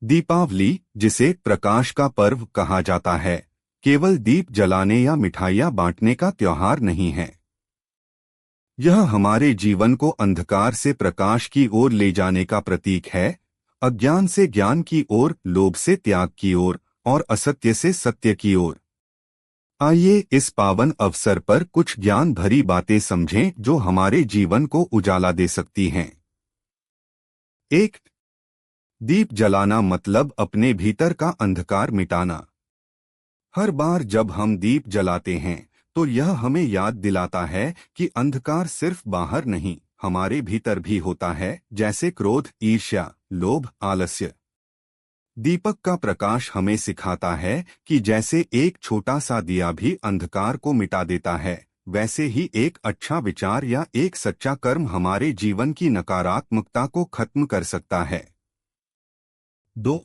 दीपावली, जिसे प्रकाश का पर्व कहा जाता है, केवल दीप जलाने या मिठाइयाँ बांटने का त्योहार नहीं है। यह हमारे जीवन को अंधकार से प्रकाश की ओर ले जाने का प्रतीक है, अज्ञान से ज्ञान की ओर, लोभ से त्याग की ओर और असत्य से सत्य की ओर। आइए इस पावन अवसर पर कुछ ज्ञान भरी बातें समझें जो हमारे जीवन को उजाला दे सकती हैं। 1. दीप जलाना मतलब अपने भीतर का अंधकार मिटाना। हर बार जब हम दीप जलाते हैं तो यह हमें याद दिलाता है कि अंधकार सिर्फ बाहर नहीं, हमारे भीतर भी होता है, जैसे क्रोध, ईर्ष्या, लोभ, आलस्य। दीपक का प्रकाश हमें सिखाता है कि जैसे एक छोटा सा दिया भी अंधकार को मिटा देता है, वैसे ही एक अच्छा विचार या एक सच्चा कर्म हमारे जीवन की नकारात्मकता को खत्म कर सकता है। 2.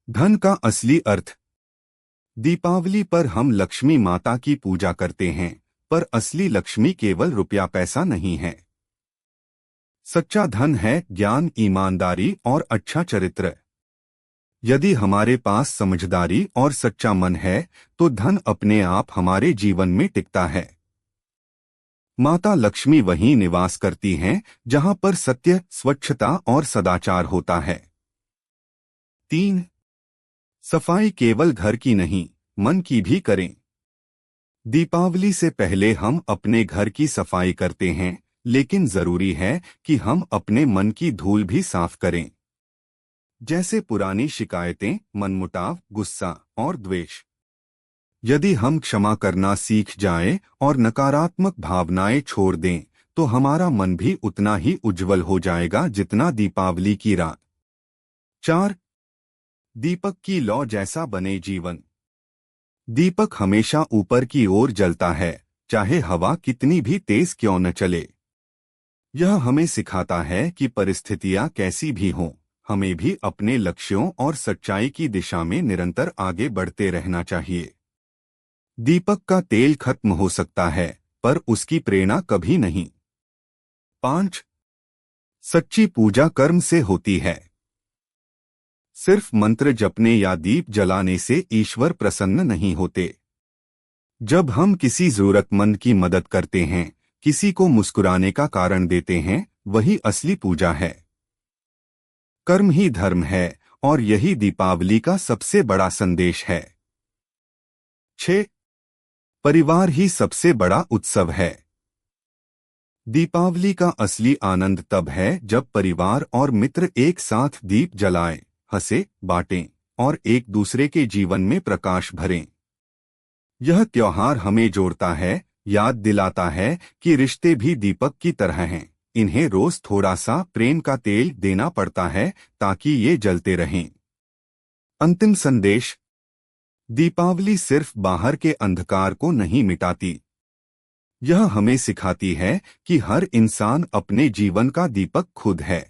धन का असली अर्थ। दीपावली पर हम लक्ष्मी माता की पूजा करते हैं, पर असली लक्ष्मी केवल रुपया पैसा नहीं है। सच्चा धन है ज्ञान, ईमानदारी और अच्छा चरित्र। यदि हमारे पास समझदारी और सच्चा मन है तो धन अपने आप हमारे जीवन में टिकता है। माता लक्ष्मी वहीं निवास करती हैं जहां पर सत्य, स्वच्छता और सदाचार होता है। 3. सफाई केवल घर की नहीं, मन की भी करें। दीपावली से पहले हम अपने घर की सफाई करते हैं, लेकिन जरूरी है कि हम अपने मन की धूल भी साफ करें, जैसे पुरानी शिकायतें, मनमुटाव, गुस्सा और द्वेष। यदि हम क्षमा करना सीख जाएं और नकारात्मक भावनाएं छोड़ दें, तो हमारा मन भी उतना ही उज्जवल हो जाएगा जितना दीपावली की रात। 4. दीपक की लौ जैसा बने जीवन। दीपक हमेशा ऊपर की ओर जलता है, चाहे हवा कितनी भी तेज क्यों न चले। यह हमें सिखाता है कि परिस्थितियां कैसी भी हों, हमें भी अपने लक्ष्यों और सच्चाई की दिशा में निरंतर आगे बढ़ते रहना चाहिए। दीपक का तेल खत्म हो सकता है, पर उसकी प्रेरणा कभी नहीं। 5. सच्ची पूजा कर्म से होती है। सिर्फ मंत्र जपने या दीप जलाने से ईश्वर प्रसन्न नहीं होते। जब हम किसी जरूरतमंद की मदद करते हैं, किसी को मुस्कुराने का कारण देते हैं, वही असली पूजा है। कर्म ही धर्म है और यही दीपावली का सबसे बड़ा संदेश है। 6. परिवार ही सबसे बड़ा उत्सव है। दीपावली का असली आनंद तब है जब परिवार और मित्र एक साथ दीप जलाएं, हंसे, बांटें और एक दूसरे के जीवन में प्रकाश भरें। यह त्योहार हमें जोड़ता है, याद दिलाता है कि रिश्ते भी दीपक की तरह हैं, इन्हें रोज थोड़ा सा प्रेम का तेल देना पड़ता है ताकि ये जलते रहें। अंतिम संदेश। दीपावली सिर्फ बाहर के अंधकार को नहीं मिटाती, यह हमें सिखाती है कि हर इंसान अपने जीवन का दीपक खुद है।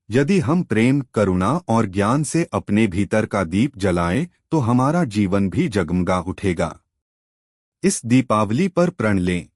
यदि हम प्रेम, करुणा और ज्ञान से अपने भीतर का दीप जलाएं, तो हमारा जीवन भी जगमगा उठेगा। इस दीपावली पर प्रण लें,